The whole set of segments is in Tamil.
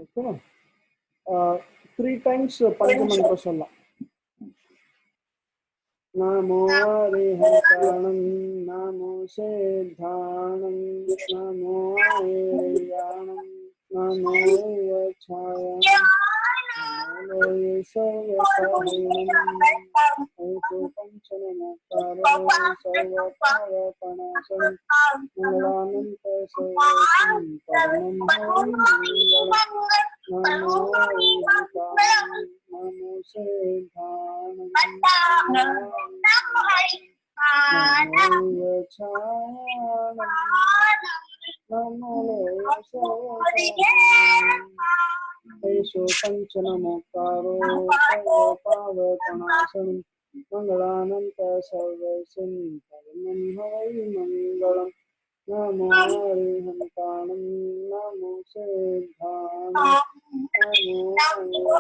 ஓகேவா? 3 டைம்ஸ் பஞ்சமந்திரம் சொல்லலாம். நமோ ஹரிஹந்தானம் நமோ சேத்தானம் நமோ ஐரயாணம் நமோ யச்சாயம் நமோ சர்வசாஹினம் ஐது பஞ்சனமகாரோ சர்வபாவபநாசம் மங்களானந்த சர்வசம் பரமம் நமோ ஹரிஹந்தானம் நமோ சேத்தானம் पंचनमकारो सर्वपावपनाशं मंगलानंत सर्वसिं परमं हवै मंगलम् नमो हरिहन्तानं नमो सेद्धानं नमो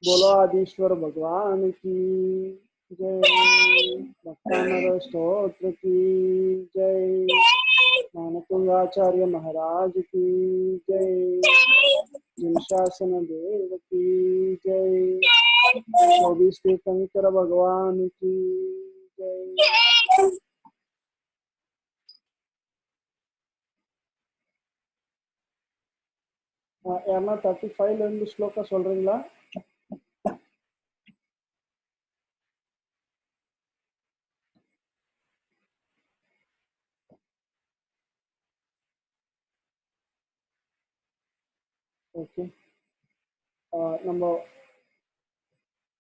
बोलो आदिश्वर भगवान की जय, भक्तानगर स्तोत्र की जय, ज्ञानतुंगाचार्य महाराज की जय, जिनशासन देव की जय, 24 तीर्थंकर भगवान की जय। यारना 35 ல இருந்து ஸ்லோகா சொல்றீங்களா? ओके, நம்ம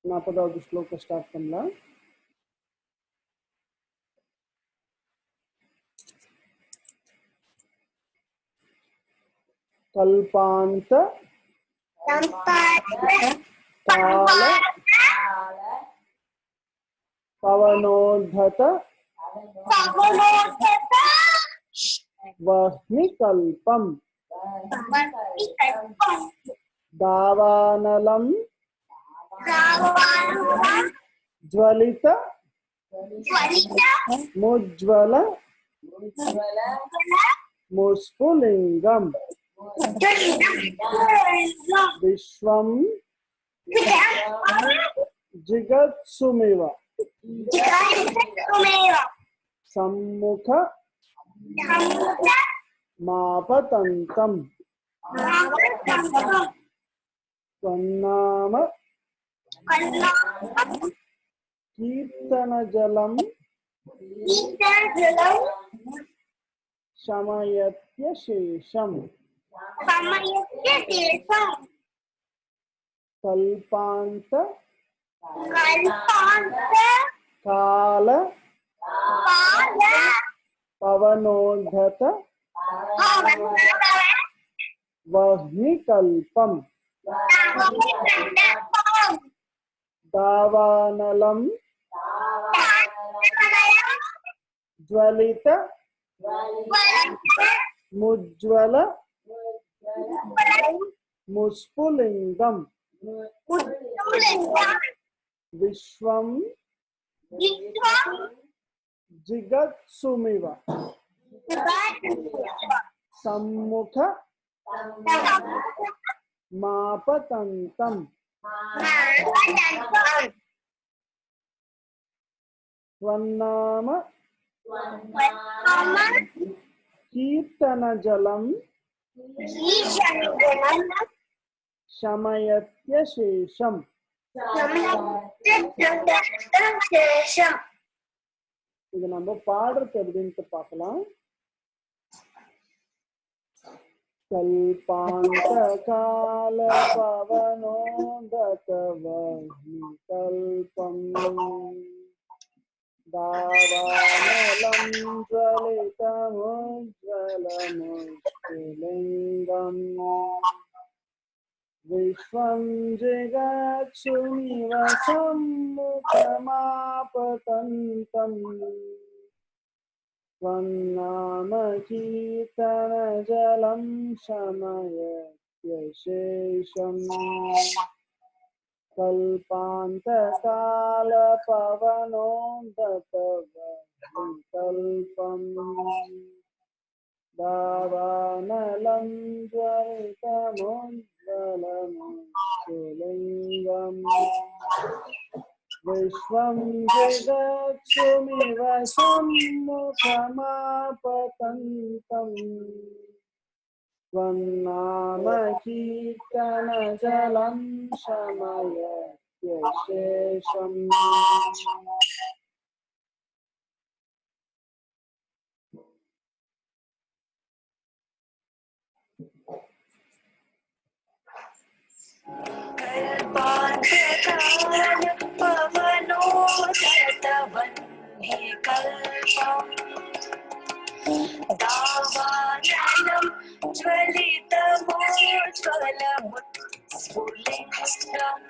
40வது ஸ்லோகம் ஸ்டார்ட் பண்ணலாம். कल्पांत काल पवनोद्धत वह्निकल्पम दावानलम ज्वलित मुज्ज्वल मुस्फुलिंगम विश्वम जिगत्सुमिव सम्मुख मापतंतम त्वन्नाम कीर्तनजलम शमयत्य शेषम कल्पांत काल पवनोद्धत वह्निकल्पम दावानलम ज्वलित मुज्ज्वल मुस्फुलिंगम विश्वम जिगत्सुमिव सम्मुख मापतंतम त्वन्नाम कीर्तनजलम शमयत्य शेषम। இது நம்ம பாடுறது எப்படின்னு பார்க்கலாம். कल्पांत काल पवनोद्धत वह्निकल्पम दावानलं ज्वलितमुज्ज्वलमुष्टिलिङ्गम् विश्वं जगत्सुमिव सम्मुखमापतन्तम् त्वन्नामकीर्तनजलं शमयत्यशेषम् कल्पान्तकालपवनोदतवल्कल्पम् दावानलं ज्वलितमुज्ज्वलमुष्टिलिङ्गम् विश्वं जगत्सुमिव सम्मुखमापतन्तम् त्वन्नामकीर्तनजलं शमयत्यशेषम् दावानलं ज्वलितमुज्ज्वलमुत्स्फुलिङ्गम्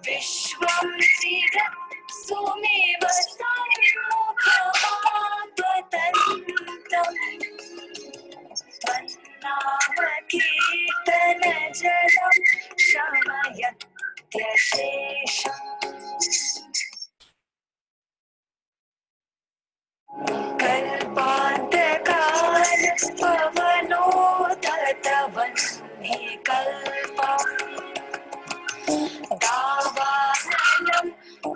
विश्वं जगत्सुमिव सम्मुखमापतन्तम् त्वन्नामकीर्तनजलं शमयत्यशेषम् कल्पान्तकालपवनोदतवह्निकल्पम् दावानलं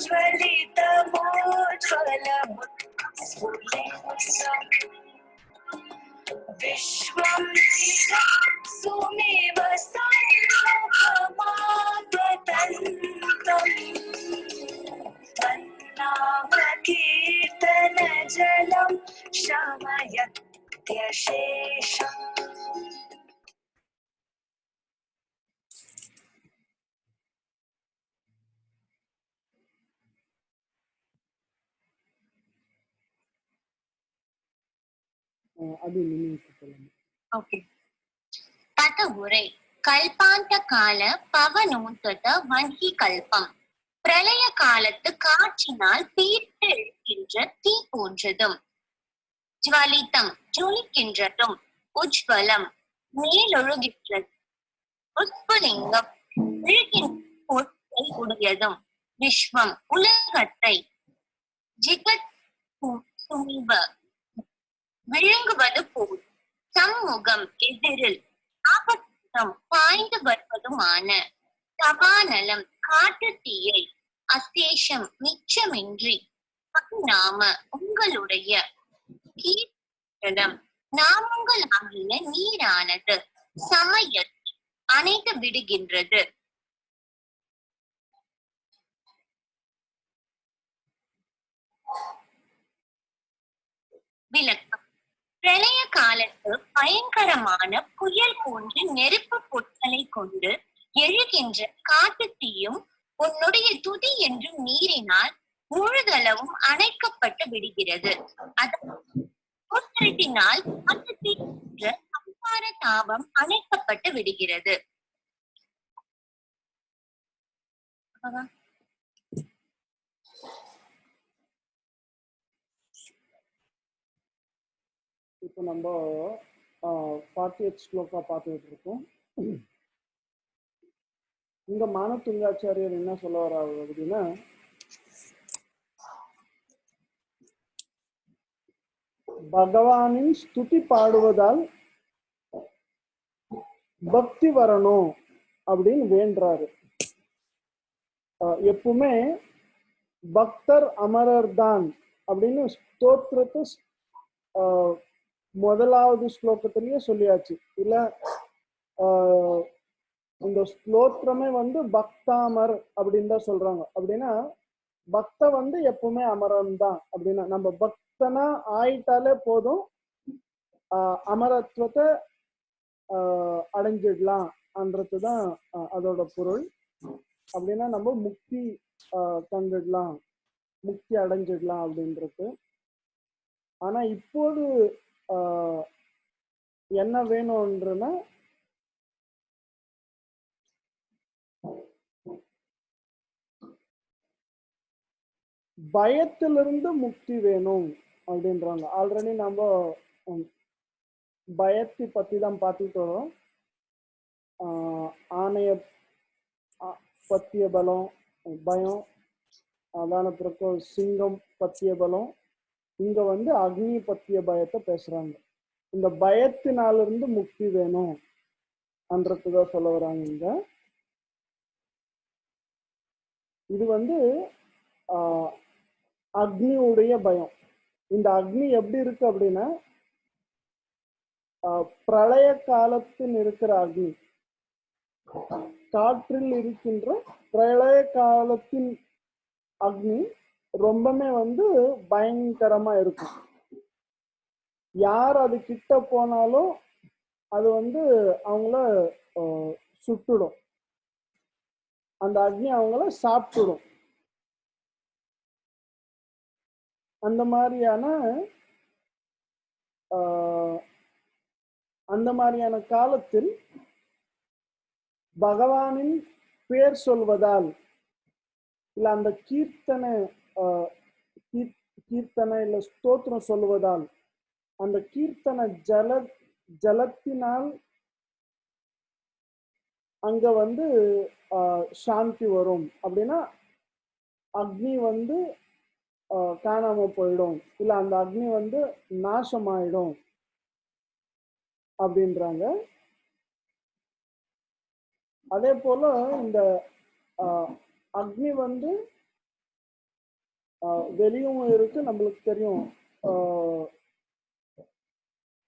ज्वलितमुज्ज्वलमुत्स्फुलिङ्गम् विश्वं जगत्सुमिव सम्मुखमापतन्तम् त्वन्नामकीर्तनजलं शमयत्यशेषम् அது நினைவு சொல்லணும். Okay. பதவுரை கல்பாந்த கால பவனோதத வன்கி கல்பம் பிரளய காலத்து காற்றினால் பீர்த்து எழுக்கின்ற தீ போன்றதும் ஜ்வலிதம் ஜொலிக்கின்றதும் உஜ்வலம் மேலொழுகின்றது உட்புலிங்கம் விழுகின்ற உடையதும் விஸ்வம் உலகத்தை ஜிகத் சுமிவ விழுங்குவது போல் சம்முகம் எதிரில் ஆபத்தம் பாய்ந்து வருவதுமான தவானலம் காட்டு தீயை அசேஷம் மிச்சமின்றி நாம உங்களுடைய கீர்த்தனம் நாமங்களாகிய நீரானது சமயத்தில் அணைத்து விடுகின்றது. விளக்கம் பிரளய காலத்து பயங்கரமான புயல் போன்ற நெருப்பு பொருட்களை கொண்டு எழுகின்ற காட்டு தீயும் உன்னுடைய துதி என்றும் நீரினால் முழுதளவும் அணைக்கப்பட்டு விடுகிறது. அதனால் காட்டு தீ என்ற சம்சார தாபம் அணைக்கப்பட்டு விடுகிறது. இப்போ நம்ம 40th ஸ்லோகா பார்த்துட்டு இருக்கோம். இங்க மானதுங்காச்சாரியர் என்ன சொல்ல வர்றாரு அப்படின்னா, பகவானின் ஸ்துதி பாடுவதால் பக்தி வரணும் அப்படின்னு வேண்டுறாரு. எப்பவுமே பக்தர் அமரர் தான் அப்படின்னு ஸ்தோத்திரத்தை முதலாவது ஸ்லோகத்திலேயே சொல்லியாச்சு இல்ல. இந்த ஸ்லோத்திரமே பக்தாமர் அப்படின்னு தான் சொல்றாங்க. அப்படின்னா பக்த எப்பவுமே அமரன் தான். அப்படின்னா நம்ம பக்தனா ஆயிட்டாலே போதும், அமரத்துவத்தை அடைஞ்சிடலாம் என்றதுதான் அதோட பொருள். அப்படின்னா நம்ம முக்தி கண்டுடலாம் முக்தி அடைஞ்சிடலாம் அப்படின்றது. ஆனா இப்போது என்ன வேணும்ன்றனா பயத்திலிருந்து முக்தி வேணும் அப்படின்றாங்க. ஆல்ரெடி நம்ம பயத்தை பத்தி தான் பார்த்துட்டு வரோம். ஆணைய பத்திய பலம், பயம், அதான பிறகு சிங்கம் பத்திய பலம். இங்க வந்து அக்னி பத்திய பயத்தை பேசுறாங்க. இந்த பயத்தினாலிருந்து முக்தி வேணும் அன்றதுதான் சொல்ல வராங்க. இங்க இது வந்து அக்னியுடைய பயம். இந்த அக்னி எப்படி இருக்கு அப்படின்னா பிரளய காலத்தில் இருக்கிற அக்னி, காற்றில் இருக்கின்ற பிரளய காலத்தின் அக்னி ரொம்பவே வந்து பயங்கரமா இருக்கும். யார் அது கிட்ட போனாலும் அது வந்து அவங்கள சுட்டுடும். அந்த அக்னி அவங்கள சாப்பிட்டுடும். அந்த மாதிரியான காலத்தில் பகவானின் பேர் சொல்வதால் இல்ல அந்த கீர்த்தனை இல்ல ஸ்தோத்திரம் சொல்வதால் அந்த கீர்த்தனை ஜலத்தினால் அங்க வந்து சாந்தி வரும். அப்படின்னா அக்னி வந்து காணாம போயிடும், இல்ல அந்த அக்னி வந்து நாசமாயிடும் அப்படின்றாங்க. அதே போல இந்த அக்னி வந்து வெளியும் இருக்கு, நம்மளுக்கு தெரியும்.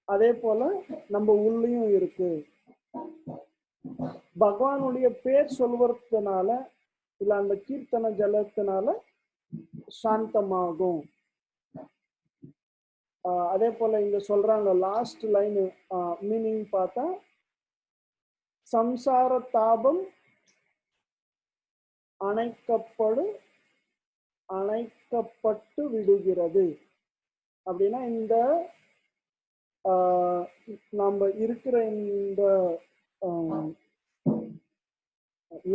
அதே போல நம்ம உள்ளயும் இருக்கு. பகவானுடைய பேர் சொல்வதனால இல்ல அந்த கீர்த்தனை ஜலத்தினால சாந்தமாகும். அதே போல இங்க சொல்றாங்க லாஸ்ட் லைன் மீனிங் பார்த்தா, சம்சார தாபம் அணைக்கப்பட்டு விடுகிறது. அப்படின்னா இந்த நம்ம இருக்கிற இந்த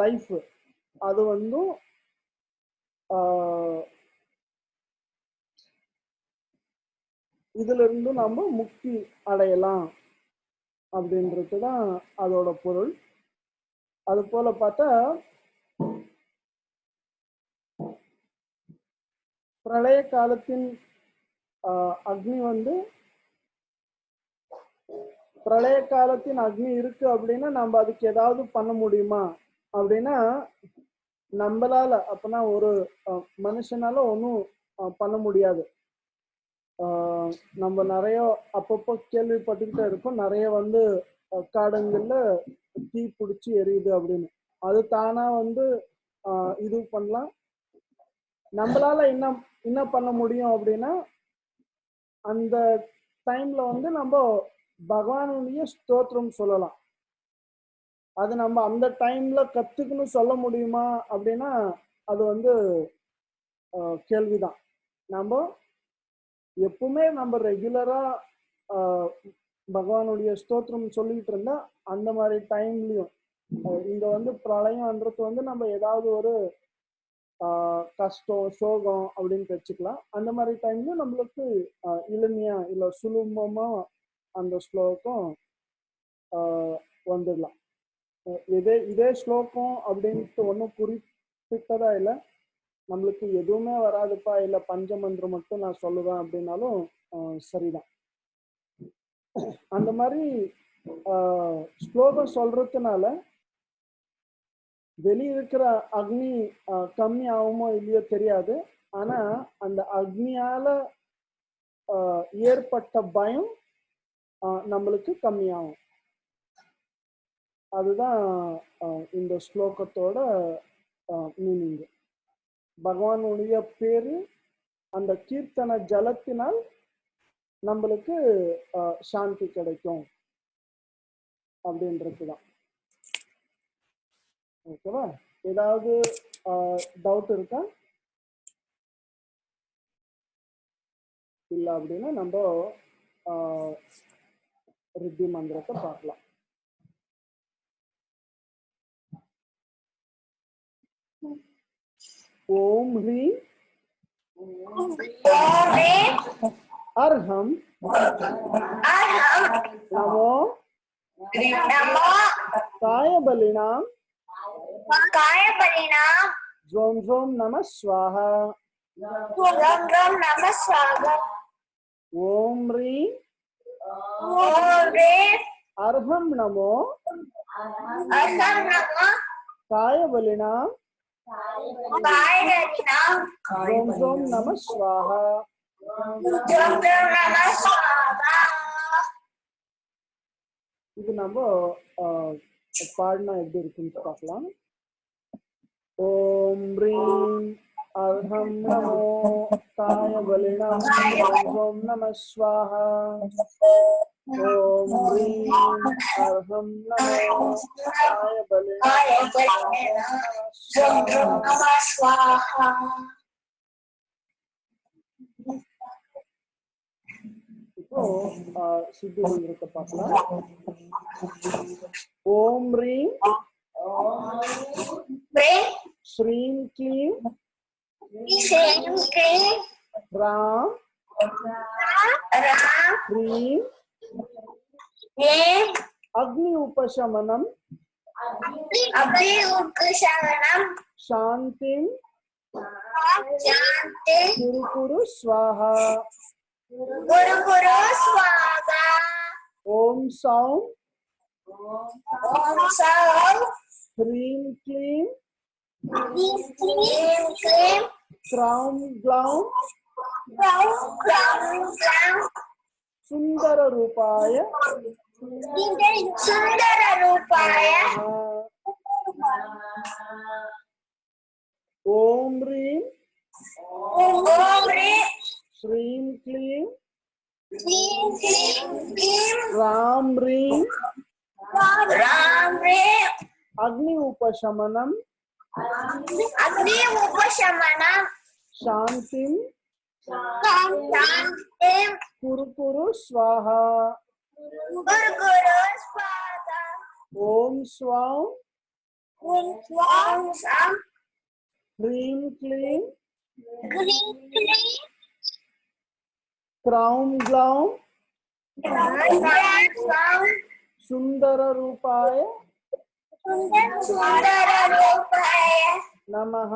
லைஃப் அது வந்து இதுல இருந்து நம்ம முக்தி அடையலாம் அப்படின்றதுதான் அதோட பொருள். அது போல பார்த்தா பிரளய காலத்தின் அக்னி வந்து பிரளய காலத்தின் அக்னி இருக்கு அப்படின்னா நம்ம அதுக்கு ஏதாவது பண்ண முடியுமா அப்படின்னா நம்மளால, அப்பனா ஒரு மனுஷனால ஒன்றும் பண்ண முடியாது. நம்ம நிறைய அப்பப்போ கேள்விப்பட்டுக்கிட்டே இருக்கோம், நிறைய வந்து காடுங்கள்ல தீ பிடிச்சி எரியுது அப்படின்னு. அது தானா வந்து இது பண்ணலாம். நம்மளால என்ன பண்ண முடியும் அப்படின்னா அந்த டைம்ல வந்து நம்ம பகவானுடைய ஸ்தோத்திரம் சொல்லலாம். அது நம்ம அந்த டைம்ல கத்துக்கணும் சொல்ல முடியுமா அப்படின்னா அது வந்து கேள்விதான். நம்ம எப்பவுமே நம்ம ரெகுலரா பகவானுடைய ஸ்தோத்திரம் சொல்லிட்டு இருந்தா அந்த மாதிரி டைம்லயும் இங்க வந்து பிரளயம்ன்றது வந்து நம்ம ஏதாவது ஒரு கஷ்டம் சோகம் அப்படின்னு வச்சுக்கலாம். அந்த மாதிரி டைம்ல நம்மளுக்கு எளிமையா இல்ல சுலபமா அந்த ஸ்லோகம் வந்துடலாம். இதே ஸ்லோகம் அப்படின்ட்டு ஒன்றும் குறிப்பிட்டதா இல்லை. நம்மளுக்கு எதுவுமே வராதுப்பா, இல்லை பஞ்சமன்று மட்டும் நான் சொல்லுவேன் அப்படின்னாலும் சரிதான். அந்த மாதிரி ஸ்லோகம் சொல்றதுனால வெளியிருக்கிற அக்னி கம்மி ஆகுமோ இல்லையோ தெரியாது. ஆனா அந்த அக்னியால ஏற்பட்ட பயம் நம்மளுக்கு கம்மியாகும். அதுதான் இந்த ஸ்லோகத்தோட மீனிங். பகவானுடைய பேரு அந்த கீர்த்தன ஜலத்தினால் நம்மளுக்கு சாந்தி கிடைக்கும் அப்படின்றதுதான். ஓகேவா? ஏதாவது டவுட் இருக்கா? இல்லை அப்படின்னா நம்ம ரித்தி மந்திரத்தை பார்க்கலாம். ஓம் ஹ்ரீம் அர்ஹம் நமோ காயபலினாம் ஜோம் ஜோம் நம ஸ்வாஹா. ஓம் ஹ்ரீம் அர்ஹம் நமோ காயபலினாம் ஜோம் ஜோம் நம ஸ்வாஹா. இது நம்ம பாடினா எப்படி இருக்குன்னு பார்க்கலாம். ஓம் ஹ்ரீம் அர்ஹம் நமோ காயபலினாம் ஜோம் ஜோம் நம ஸ்வாஹா. ஓம் ஹ்ரீம் அர்ஹம் நமோ காயபலினாம் ஜோம் ஜோம் நம ஸ்வாஹா. இப்போ சித்தி மந்திரத்தை பார்க்கலாம். ஓம் ஹ்ரீம் ஸ்ரீம் க்ளீம் ராம் ஹ்ரீம் அக்னி உபசமனம் சாந்திம் குரு ஸ்வாஹா. ஓம் சௌம் ஹ்ரீம் க்ளீம் க்ரௌம் க்ளௌம் சுந்தர ரூபாய ஓம் ஹ்ரீம் ஸ்ரீம் க்ளீம் ராம் ஹ்ரீம் அக்னி உபசமனம் சாந்திம் குரு ஸ்வாஹா. ஓம் ஸ்வாம் ஹ்ரீம் க்ளீம் க்ரௌம் க்ளௌம் சுந்தர ரூபாய நமஹ.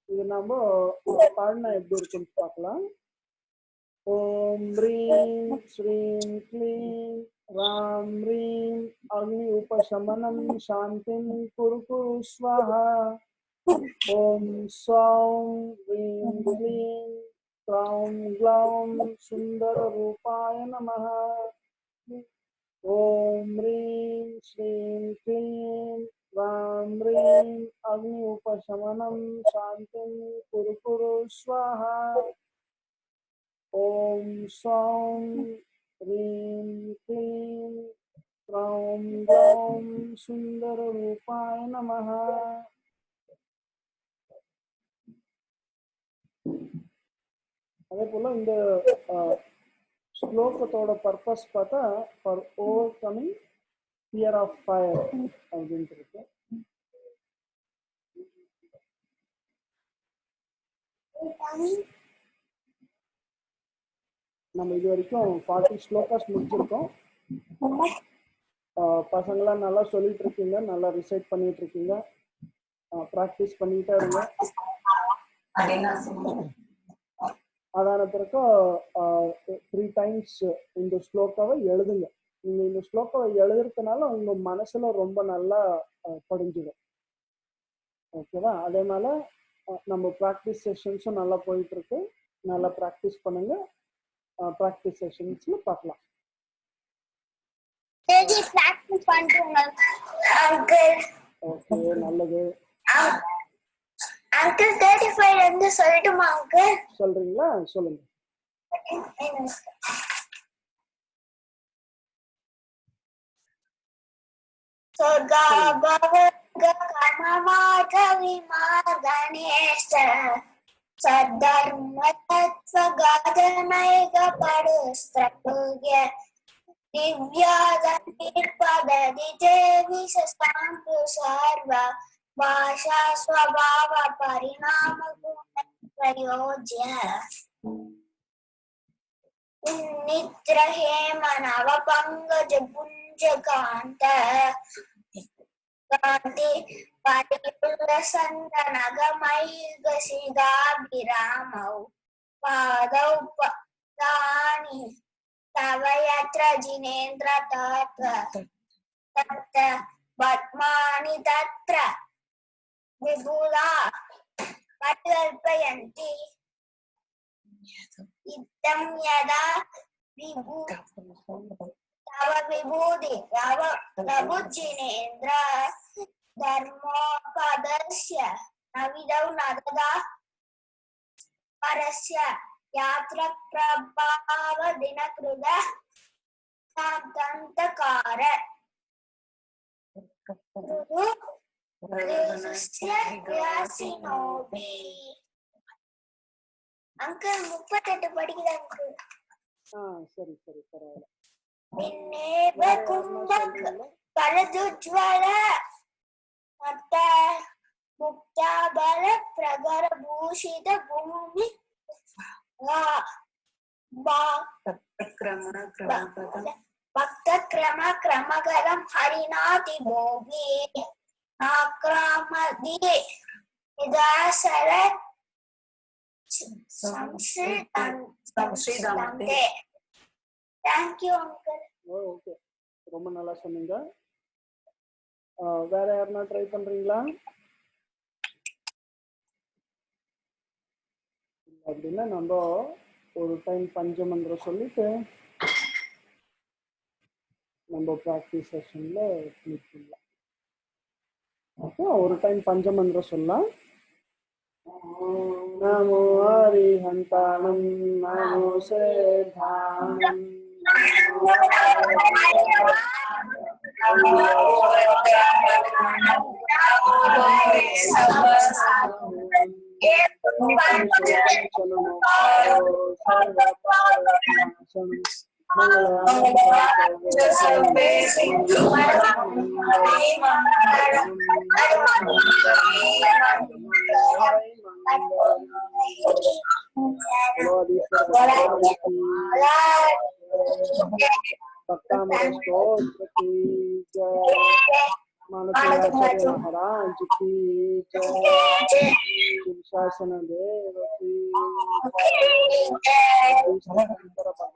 இது நம்ம பாடினா எப்படி இருக்குன்னு பார்க்கலாம். ஓம் ஹ்ரீம் ஸ்ரீம் க்ளீம் ராம் ஹ்ரீம் அக்னி உபசமனம் சாந்திம் குரு ஸ்வாஹா. ஓம் சௌம் ஹ்ரீம் க்ளீம் க்ளௌம் க்ளௌம் சுந்தர ரூபாய நமஹ. ஓம் ஹ்ரீம் ஸ்ரீம் க்ளீம் ராம் ஹ்ரீம் அக்னி உபசமனம் சாந்திம் குரு ஸ்வாஹா. ஓம் சௌம் ஹ்ரீம் க்ளீம் க்ளௌம் க்ளௌம் சுந்தர ரூபாய நமஹ. அதே போல இந்த ஸ்லோகத்தோட பர்பஸ் பார்த்தா for overcoming fear of fire அப்படின்ட்டு இருக்கு. நம்ம இது வரைக்கும் 40 ஸ்லோகாஸ் முடிச்சிருக்கோம். பசங்களாம் நல்லா சொல்லிட்டு இருக்கீங்க, நல்லா ரிசைட் பண்ணிட்டு இருக்கீங்க, ப்ராக்டிஸ் பண்ணிட்டே இருங்க. அதான பிறகு 3 times இந்த ஸ்லோகாவை எழுதுங்க. நீங்க இந்த ஸ்லோகாவை எழுதுறதுனால உங்க மனசுல ரொம்ப நல்லா படிஞ்சிடும். ஓகேவா? அதே மாதிரி நம்ம ப்ராக்டிஸ் செஷன்ஸும் நல்லா போயிட்டு இருக்கு. நல்லா ப்ராக்டிஸ் பண்ணுங்க. ப்ராக்டிஸ் செஷன்ஸ்ல பார்க்கலாம். ஓகே, நல்லது. அங்கிள் 35 வந்து சொல்லட்டுமா அங்கிள்? சொல்றீங்களா? சொல்லுங்க. சொர்காபவ கமமாதவி மார்கணேஷ सद्धर्म तत्व गाधनैक पडुस्त्रतुर्य दिव्यादनिर्पददिते विशस्तान्तु सर्व भाषा स्वभाव परिणाम गुण प्रयोज्य नित्र हेम नव पंकज पुंज कांत कांति परिपुल्लसंत नगमैग सिगाभिरामौ पादौ पदानि तव यत्र जिनेन्द्र तत्र तत्र पद्मानि तत्र विपुला परिकल्पयन्ति इत्थं यदा विभू तव विभूति तव जिनेन्द्र धर्मोपदस्य न विदौ न तदा परस्य यात्र प्रभाव दिनकृत सान्तकार अंकल 38 படிக்குது अंकल சரி சரி பரவாயில்ல निन्नेव कुंभक कलदुज्ज्वल मत मुक्ताबल प्रगर भूषित भूमि भक्त क्रम क्रमगरम हरिनाति भोगी आक्रामदि निदासर संश्रितंते थैंक यू अंकल ஓகே ரொம்ப நல்லா சொன்னீங்க வேற யாரனா ட்ரை பண்றீங்களா அப்படின்னா நம்ம ஒரு டைம் பஞ்சமந்திரம் சொல்லிட்டு நம்ம ப்ராக்டிஸ் செஷன்ல கிளிக் பண்ணலாம் அப்போ ஒரு டைம் பஞ்சமந்திரம் சொல்லலாம் நமோ ஹரிஹந்தானம் நமோ சேதானம் महाराज की जय शासन देव की